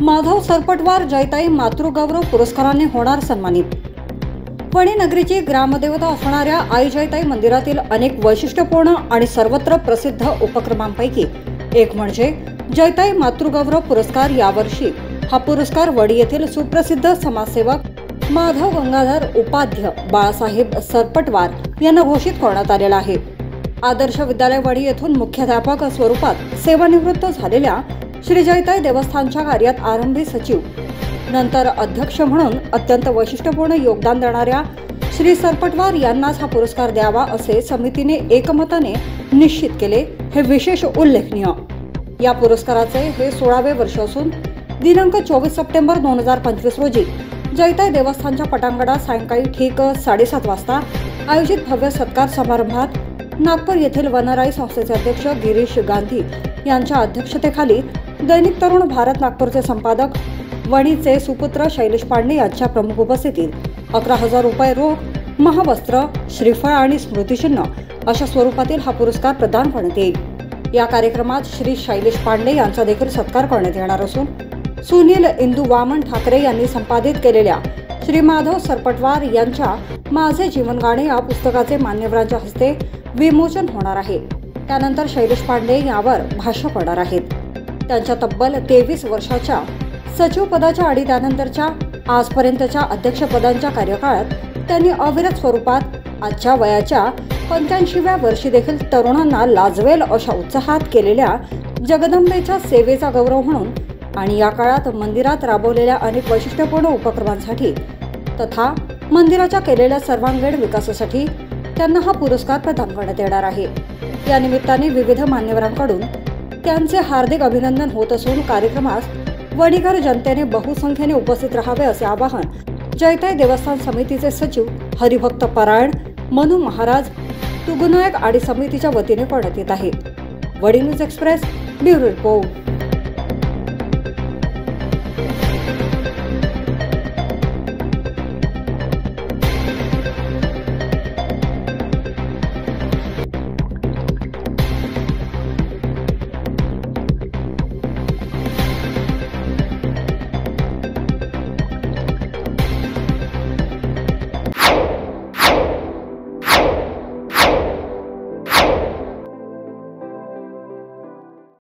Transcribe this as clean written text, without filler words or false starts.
माधव सरपटवार जयताई मातृगौरव पुरस्काराने होणार सन्मानित। वणी नगरीची ग्रामदेवता असणाऱ्या आई जयताई मंदिरातील अनेक वैशिष्ट्यपूर्ण आणि सर्वत्र प्रसिद्ध उपक्रमांपैकी एक म्हणजे जयताई मातृगौरव पुरस्कार। यावर्षी हा पुरस्कार वडी येथील सुप्रसिद्ध समाजसेवक माधव गंगाधर उपाध्य बाळासाहेब सरपटवार यांना घोषित करण्यात आलेला आहे। आदर्श विद्यालय वडी येथून मुख्याध्यापक स्वरूपात सेवानिवृत्त झालेल्या श्री जयताई देवस्थानच्या कार्यात आरंभी सचिव, नंतर अध्यक्ष म्हणून अत्यंत वैशिष्ट्यपूर्ण योगदान देणाऱ्या श्री सरपटवार यांनाच हा पुरस्कार द्यावा असे समितीने एकमताने निश्चित केले। हे विशेष उल्लेखनीय। या पुरस्काराचे हे 16वे वर्ष असून दिनांक 24 सप्टेंबर 2025 रोजी जयताई देवस्थानच्या पटांगणात सायंकाळी ठीक 7:30 वाजता आयोजित भव्य सत्कार समारंभात नागपूर येथील वनराई संस्थेचे अध्यक्ष गिरीश गांधी यांच्या अध्यक्षतेखाली दैनिक तरुण भारत नागपूरचे संपादक वणीचे सुपुत्र शैलेश पांडे यांच्या प्रमुख उपस्थितीत 11,000 रुपये रोख, महावस्त्र, श्रीफळ आणि स्मृतिचिन्ह अशा स्वरूपातील हा पुरस्कार प्रदान करण्यात येईल। या कार्यक्रमात श्री शैलेश पांडे यांचा देखील सत्कार करण्यात येणार असून सुनील इंदू वामन ठाकरे यांनी संपादित केलेल्या श्री माधव सरपटवार यांच्या माझे जीवनगाणे या पुस्तकाचे मान्यवरांच्या हस्ते विमोचन होणार आहे। त्यानंतर शैलेश पांडे यावर भाष्य करणार आहेत। त्यांच्या तब्बल 23 वर्षाच्या सचिव पदाच्या आणि त्यानंतरच्या आजपर्यंतच्या अध्यक्षपदांच्या कार्यकाळात त्यांनी अविरत स्वरूपात आजच्या वयाच्या 85व्या वर्षी देखील तरुणांना लाजवेल अशा उत्साहात केलेल्या जगदंबेच्या सेवेचा गौरव म्हणून आणि या काळात मंदिरात राबवलेल्या अनेक वैशिष्ट्यपूर्ण उपक्रमांसाठी तथा मंदिराच्या केलेल्या सर्वांगीण विकासासाठी त्यांना हा पुरस्कार प्रदान करण्यात येणार आहे। या निमित्ताने विविध मान्यवरांकडून त्यांचे हार्दिक अभिनंदन होत असून कार्यक्रमास वणीकर जनतेने बहुसंख्येने उपस्थित राहावे असे आवाहन जयताई देवस्थान समितीचे सचिव हरिभक्त परायण मनु महाराज तुगुनायक आणि समितीच्या वतीने करण्यात येत आहे। वडी न्यूज एक्सप्रेस ब्युरो रिपोर्ट।